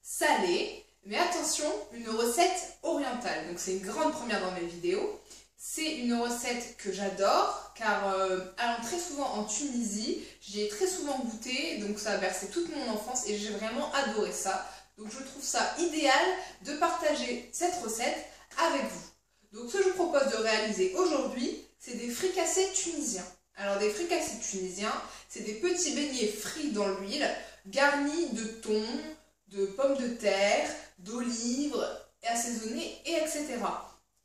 salée, mais attention, une recette orientale. Donc c'est une grande première dans mes vidéos. C'est une recette que j'adore car allant très souvent en Tunisie, j'y ai très souvent goûté, donc ça a bercé toute mon enfance et j'ai vraiment adoré ça. Donc je trouve ça idéal de partager cette recette avec vous. Donc ce que je vous propose de réaliser aujourd'hui, c'est des fricassés tunisiens. Alors des fricassés tunisiens, c'est des petits beignets frits dans l'huile, garnis de thon, de pommes de terre, d'olives, assaisonnés, etc.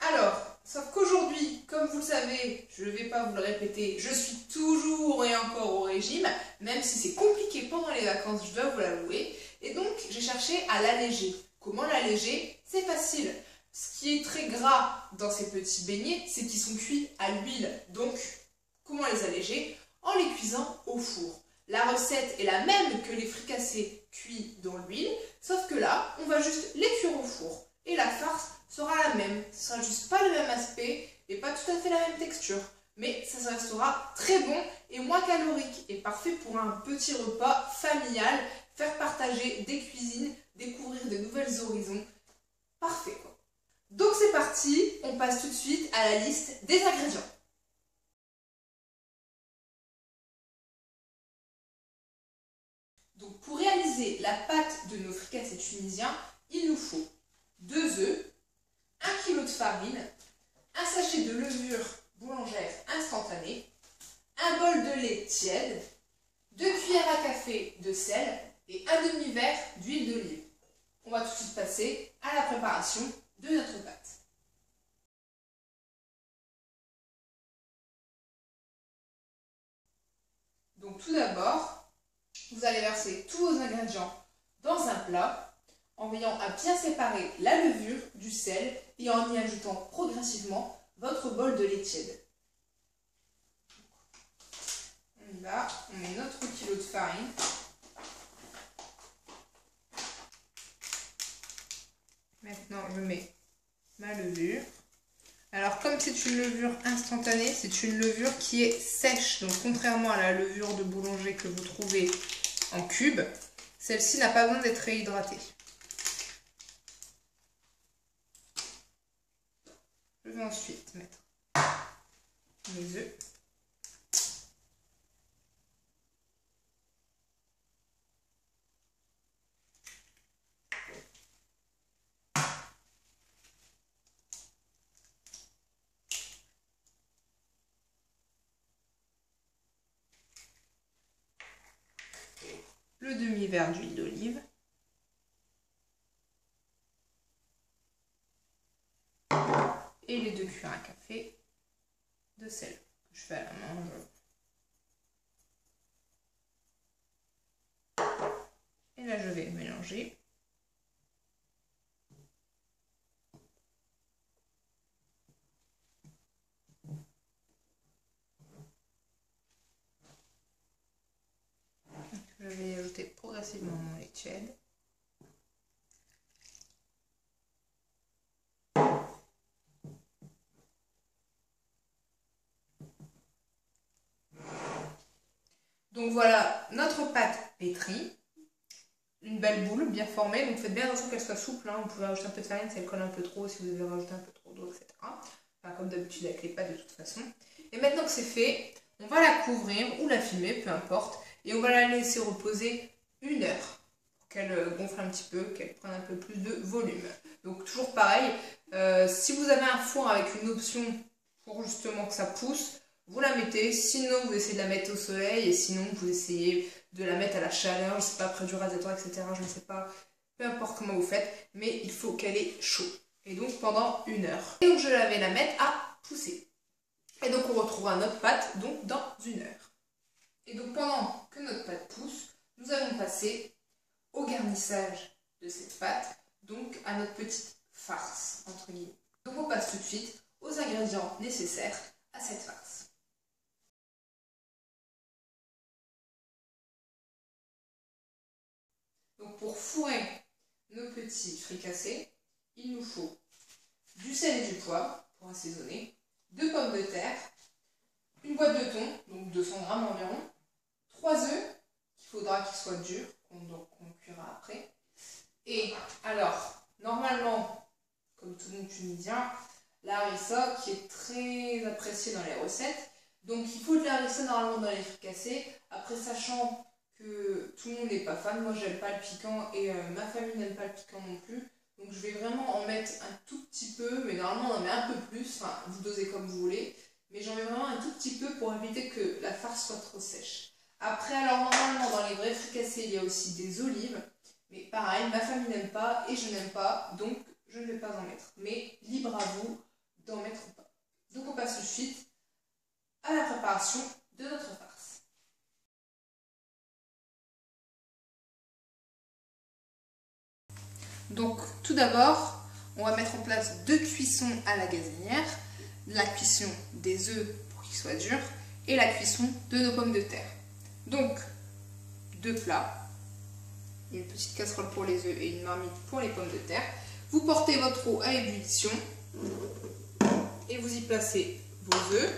Alors, sauf qu'aujourd'hui, comme vous le savez, je ne vais pas vous le répéter, je suis toujours et encore au régime, même si c'est compliqué pendant les vacances, je dois vous l'avouer. Et donc, j'ai cherché à l'alléger. Comment l'alléger? C'est facile. Ce qui est très gras dans ces petits beignets, c'est qu'ils sont cuits à l'huile. Donc, comment les alléger? En les cuisant au four. La recette est la même que les fricassés cuits dans l'huile, sauf que là, on va juste les cuire au four. Et la farce sera la même. Ce sera juste pas le même aspect et pas tout à fait la même texture. Mais ça restera très bon et moins calorique et parfait pour un petit repas familial, faire partager des cuisines, découvrir de nouvelles horizons. Parfait quoi. Donc c'est parti, on passe tout de suite à la liste des ingrédients. Donc pour réaliser la pâte de nos fricassés tunisiens, il nous faut 2 œufs, 1 kg de farine, un sachet de levure boulangère instantanée, un bol de lait tiède, 2 cuillères à café de sel et un demi-verre d'huile d'olive. On va tout de suite passer à la préparation de notre pâte. Donc tout d'abord, vous allez verser tous vos ingrédients dans un plat en veillant à bien séparer la levure du sel et en y ajoutant progressivement votre bol de lait tiède. On y va, on met notre kilo de farine. Maintenant, je mets ma levure. Alors, comme c'est une levure instantanée, c'est une levure qui est sèche. Donc, contrairement à la levure de boulanger que vous trouvez en cube, celle-ci n'a pas besoin d'être réhydratée. Je vais ensuite mettre mes œufs. Le demi-verre d'huile d'olive. Et les 2 cuillères à café de sel que je fais à la main. Et là, je vais mélanger. Je vais y ajouter progressivement mon lait tiède. Donc voilà notre pâte pétrie. Une belle boule bien formée, donc faites bien attention qu'elle soit souple, hein. Vous pouvez rajouter un peu de farine si elle colle un peu trop, si vous devez rajouter un peu trop d'eau, etc. Enfin, comme d'habitude avec les pâtes de toute façon. Et maintenant que c'est fait, on va la couvrir ou la filmer, peu importe, et on va la laisser reposer 1 heure pour qu'elle gonfle un petit peu, qu'elle prenne un peu plus de volume. Donc toujours pareil, si vous avez un four avec une option pour justement que ça pousse, vous la mettez, sinon vous essayez de la mettre au soleil, et sinon vous essayez de la mettre à la chaleur, je sais pas, près du radiateur, etc. Je ne sais pas, peu importe comment vous faites, mais il faut qu'elle ait chaud. Et donc pendant 1 heure. Et donc je vais la mettre à pousser. Et donc on retrouvera notre pâte donc dans 1 heure. Et donc pendant que notre pâte pousse, nous allons passer au garnissage de cette pâte, donc à notre petite farce, entre guillemets. Donc on passe tout de suite aux ingrédients nécessaires à cette farce. Donc pour fourrer nos petits fricassés, il nous faut du sel et du poivre pour assaisonner, 2 pommes de terre, une boîte de thon, donc 200 g environ, 3 œufs, qu'il faudra qu'ils soient durs, qu'on cuira après, Et alors, normalement, comme tout bon tunisien, la harissa qui est très appréciée dans les recettes. Donc il faut de la harissa normalement dans les fricassés. Après, sachant que tout le monde n'est pas fan, moi j'aime pas le piquant et ma famille n'aime pas le piquant non plus. Donc je vais vraiment en mettre un tout petit peu, mais normalement on en met un peu plus, enfin vous dosez comme vous voulez. Mais j'en mets vraiment un tout petit peu pour éviter que la farce soit trop sèche. Après, alors normalement dans les vrais fricassés, il y a aussi des olives. Mais pareil, ma famille n'aime pas et je n'aime pas, donc je ne vais pas en mettre. Mais libre à vous d'en mettre ou pas. Donc on passe tout de suite à la préparation de notre farce. Donc tout d'abord, on va mettre en place 2 cuissons à la gazinière. La cuisson des œufs pour qu'ils soient durs et la cuisson de nos pommes de terre. Donc 2 plats, une petite casserole pour les œufs et une marmite pour les pommes de terre. Vous portez votre eau à ébullition et vous y placez vos œufs.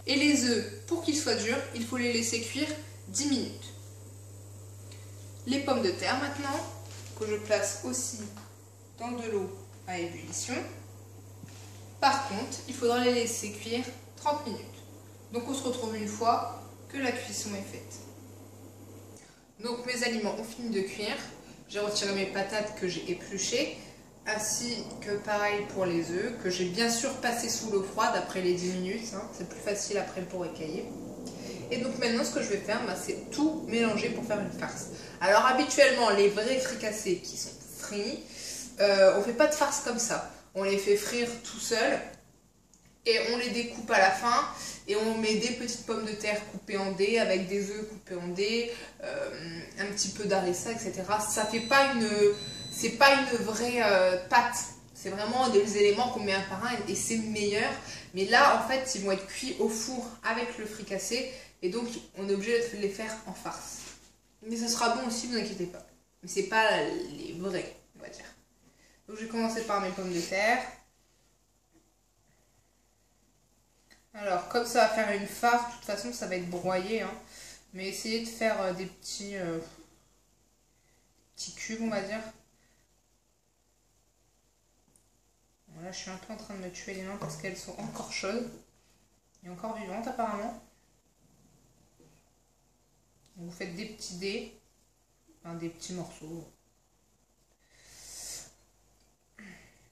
Et les œufs, pour qu'ils soient durs, il faut les laisser cuire 10 minutes. Les pommes de terre maintenant, que je place aussi dans de l'eau à ébullition. Par contre, il faudra les laisser cuire 30 minutes. Donc on se retrouve une fois que la cuisson est faite. Donc mes aliments ont fini de cuire. J'ai retiré mes patates que j'ai épluchées, ainsi que pareil pour les œufs, que j'ai bien sûr passé sous l'eau froide après les 10 minutes. Hein. C'est plus facile après pour écailler. Et donc maintenant ce que je vais faire, c'est tout mélanger pour faire une farce. Alors habituellement les vrais fricassés qui sont frits, on ne fait pas de farce comme ça. On les fait frire tout seul et on les découpe à la fin et on met des petites pommes de terre coupées en dés avec des œufs coupés en dés, un petit peu d'harissa, etc. Ça fait pas c'est pas une vraie pâte. C'est vraiment des éléments qu'on met un par un et c'est meilleur. Mais là, en fait, ils vont être cuits au four avec le fricassé et donc on est obligé de les faire en farce. Mais ça sera bon aussi, ne vous inquiétez pas. Mais c'est pas les vrais, on va dire. Donc je vais commencer par mes pommes de terre. Alors, comme ça va faire une farce, de toute façon, ça va être broyé. Hein. Mais essayez de faire des petits cubes, on va dire. Bon, là, je suis un peu en train de me tuer les mains parce qu'elles sont encore chaudes. Et encore vivantes, apparemment. Vous faites des petits dés. Enfin, des petits morceaux.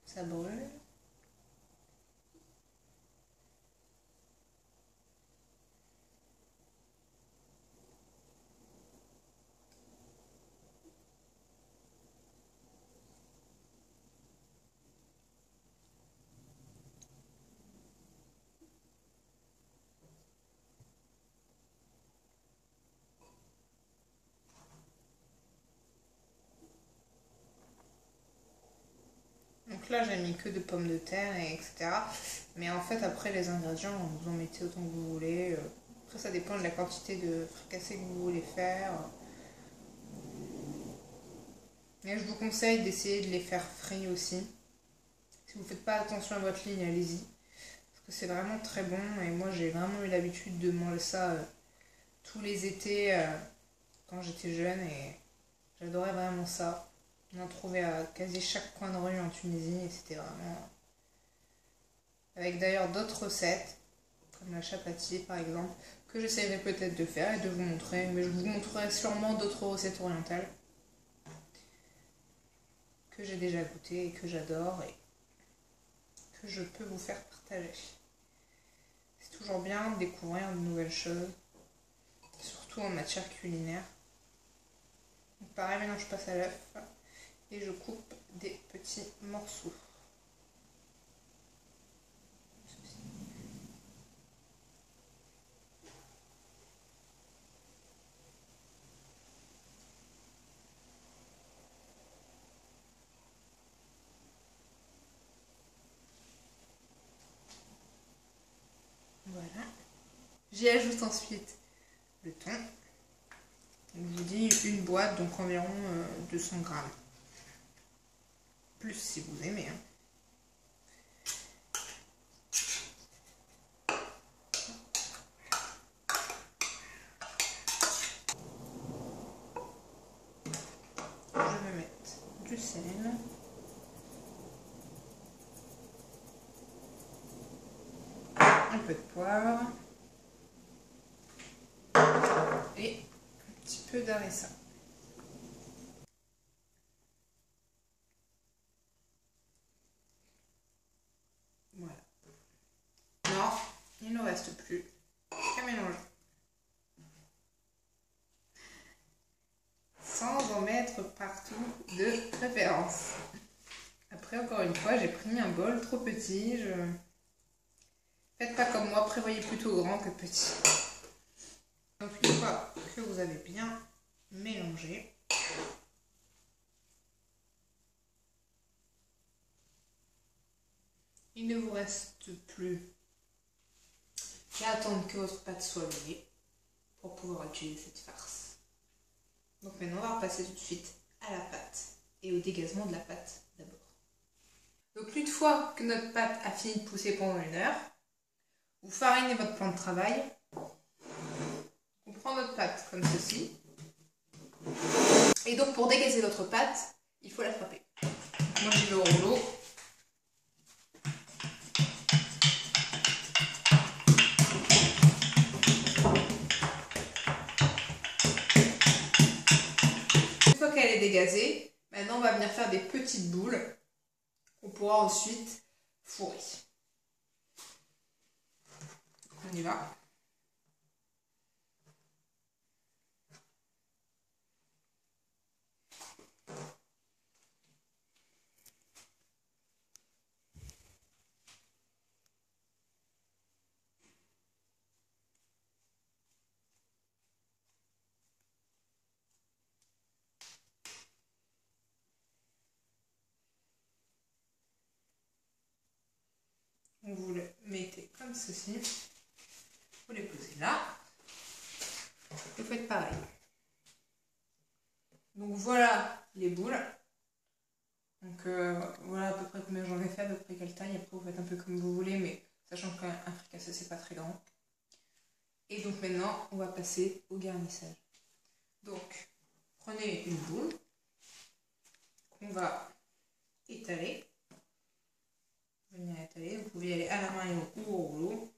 Ça brûle. Donc là, j'ai mis que de pommes de terre, et etc. Mais en fait, après, les ingrédients, vous en mettez autant que vous voulez. Après, ça dépend de la quantité de fricassé que vous voulez faire. Et je vous conseille d'essayer de les faire frits aussi. Si vous ne faites pas attention à votre ligne, allez-y. Parce que c'est vraiment très bon. Et moi, j'ai vraiment eu l'habitude de manger ça tous les étés quand j'étais jeune. Et j'adorais vraiment ça. On en trouvait à quasi chaque coin de rue en Tunisie et c'était vraiment... Avec d'ailleurs d'autres recettes, comme la chapati par exemple, que j'essaierai peut-être de faire et de vous montrer. Mais je vous montrerai sûrement d'autres recettes orientales que j'ai déjà goûtées et que j'adore et que je peux vous faire partager. C'est toujours bien de découvrir de nouvelles choses, surtout en matière culinaire. Donc pareil, maintenant je passe à l'œuf. Et je coupe des petits morceaux. Voilà. J'y ajoute ensuite le thon. Je vous dis une boîte, donc environ 200 grammes. Plus si vous aimez. Hein. du sel. Un peu de poivre. Et un petit peu d'harissa. Voilà. Non, il ne reste plus qu'à mélanger. Sans en mettre partout de préférence. Après, encore une fois, j'ai pris un bol trop petit. Faites pas comme moi, prévoyez plutôt grand que petit. Donc une fois que vous avez bien mélangé, il ne vous reste plus qu'à attendre que votre pâte soit mouillée pour pouvoir utiliser cette farce. Donc maintenant, on va repasser tout de suite à la pâte et au dégazement de la pâte d'abord. Donc une fois que notre pâte a fini de pousser pendant 1 heure, vous farinez votre plan de travail. On prend notre pâte comme ceci. Et donc pour dégazer notre pâte, il faut la frapper. Moi j'y vais au rouleau. Une fois qu'elle est dégazée, maintenant on va venir faire des petites boules qu'on pourra ensuite fourrer. On y va. Vous le mettez comme ceci. Vous les posez là. Vous faites pareil. Donc voilà les boules. Donc voilà à peu près combien j'en ai fait, à peu près quelle taille. Après vous faites un peu comme vous voulez, mais sachant qu'un fricassé c'est pas très grand. Et donc maintenant on va passer au garnissage. Donc prenez une boule qu'on va étaler. Venir étaler, vous pouvez y aller à la main ou au rouleau.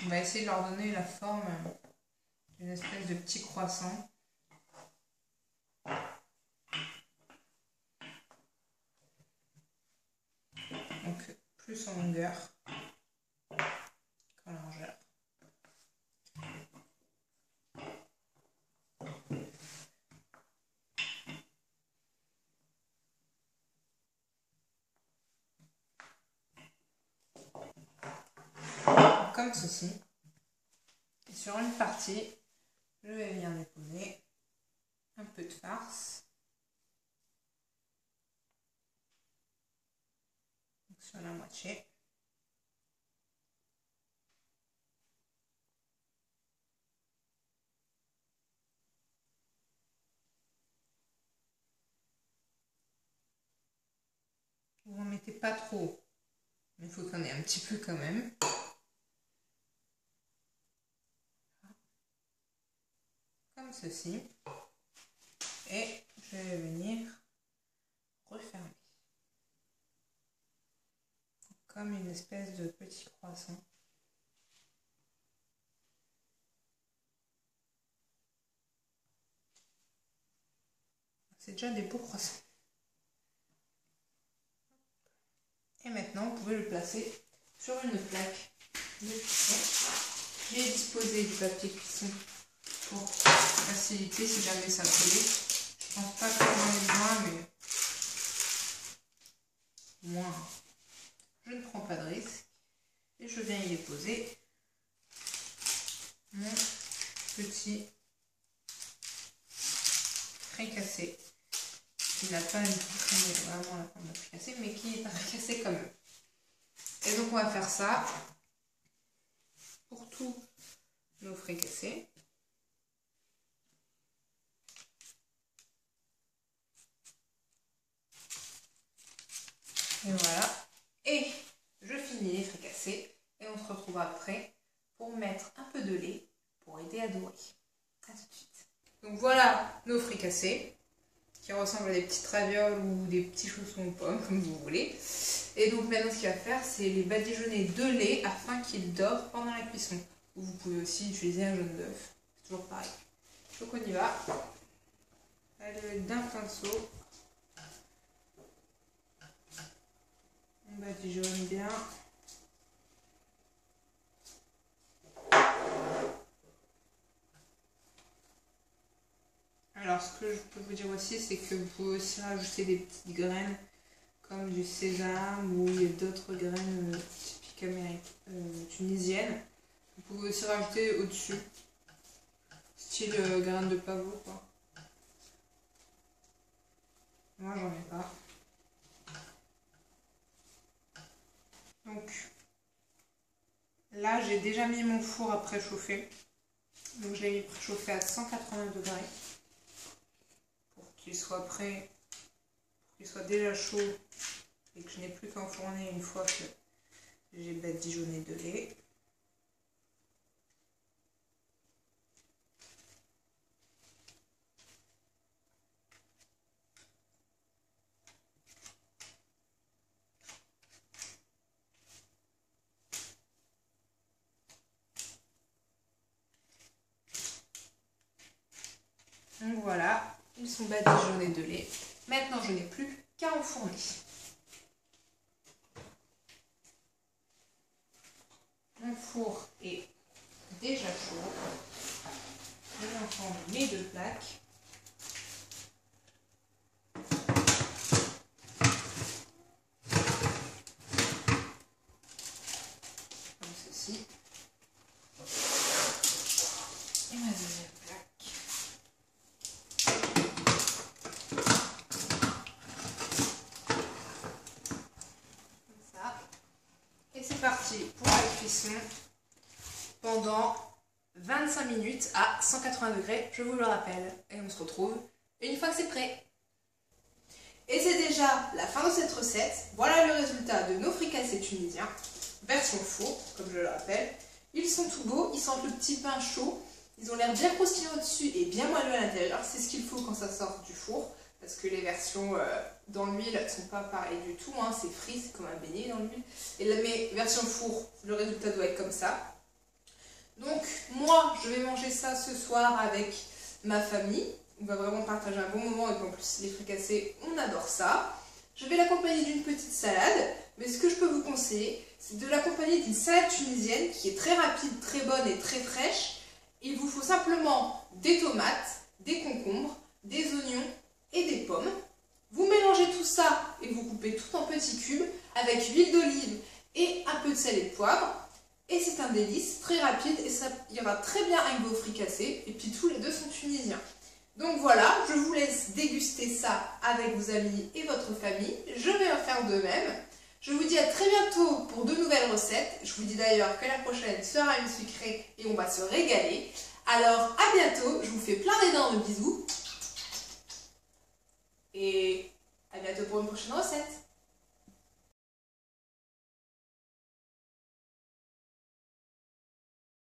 On va essayer de leur donner la forme d'une espèce de petit croissant. Donc plus en longueur qu'en largeur. Comme ceci. Et sur une partie, je vais venir déposer un peu de farce. Donc sur la moitié. Vous n'en mettez pas trop, mais il faut qu'il y en ait un petit peu quand même. Comme ceci. Et je vais venir refermer. Comme une espèce de petit croissant. C'est déjà des beaux croissants. Et maintenant, vous pouvez le placer sur une plaque de cuisson. J'ai disposé du papier cuisson pour faciliter si jamais ça collait. Je pense pas que j'en ai besoin, mais moins, je ne prends pas de risque. Et je viens y déposer mon petit fricassé qui n'a pas du tout traîné vraiment la forme de fricassé, mais qui est un fricassé quand même. Et donc on va faire ça pour tous nos fricassés. Et voilà. Et je finis les fricassés et on se retrouve après pour mettre un peu de lait pour aider à dorer. A tout de suite. Donc voilà nos fricassés, qui ressemblent à des petites ravioles ou des petits chaussons aux pommes, comme vous voulez. Et donc maintenant ce qu'il va faire, c'est les badigeonner de lait afin qu'ils dorent pendant la cuisson. Ou vous pouvez aussi utiliser un jaune d'œuf, c'est toujours pareil. Donc on y va. Elle va être d'un pinceau. On badigeonne bien. Alors ce que je peux vous dire aussi, c'est que vous pouvez aussi rajouter des petites graines comme du sésame ou il y a d'autres graines typiques tunisiennes. Vous pouvez aussi rajouter au-dessus, style graines de pavot quoi. Moi j'en ai pas. Donc là j'ai déjà mis mon four à préchauffer. Donc je l'ai mis préchauffé à 180 degrés. Qu'il soit prêt, qu'il soit déjà chaud et que je n'ai plus qu'à enfourner une fois que j'ai badigeonné de lait. Donc voilà, ils sont badigeonnés de lait. Maintenant, je n'ai plus qu'à enfourner. Mon four est déjà chaud. Je vais enfourner mes 2 plaques. Comme ceci. Et ma deuxième plaque. Parti pour la cuisson pendant 25 minutes à 180 degrés, je vous le rappelle. Et on se retrouve une fois que c'est prêt. Et c'est déjà la fin de cette recette. Voilà le résultat de nos fricassés tunisiens, version four, comme je le rappelle. Ils sont tout beaux, ils sentent le petit pain chaud. Ils ont l'air bien croustillants au-dessus et bien moelleux à l'intérieur. C'est ce qu'il faut quand ça sort du four. Parce que les versions dans l'huile ne sont pas pareilles du tout, hein. C'est frit, c'est comme un beignet dans l'huile. Et mes versions four, le résultat doit être comme ça. Donc moi, je vais manger ça ce soir avec ma famille. On va vraiment partager un bon moment et puis en plus les fricassés, on adore ça. Je vais l'accompagner d'une petite salade, mais ce que je peux vous conseiller, c'est de l'accompagner d'une salade tunisienne qui est très rapide, très bonne et très fraîche. Il vous faut simplement des tomates, des concombres, des oignons et des pommes. Vous mélangez tout ça et vous coupez tout en petits cubes avec l'huile d'olive et un peu de sel et de poivre. Et c'est un délice, très rapide et ça ira très bien avec vos fricassés. Et puis tous les deux sont tunisiens. Donc voilà, je vous laisse déguster ça avec vos amis et votre famille. Je vais en faire de même. Je vous dis à très bientôt pour de nouvelles recettes. Je vous dis d'ailleurs que la prochaine sera une sucrée et on va se régaler. Alors à bientôt, je vous fais plein d'énormes bisous. Et à bientôt pour une prochaine recette.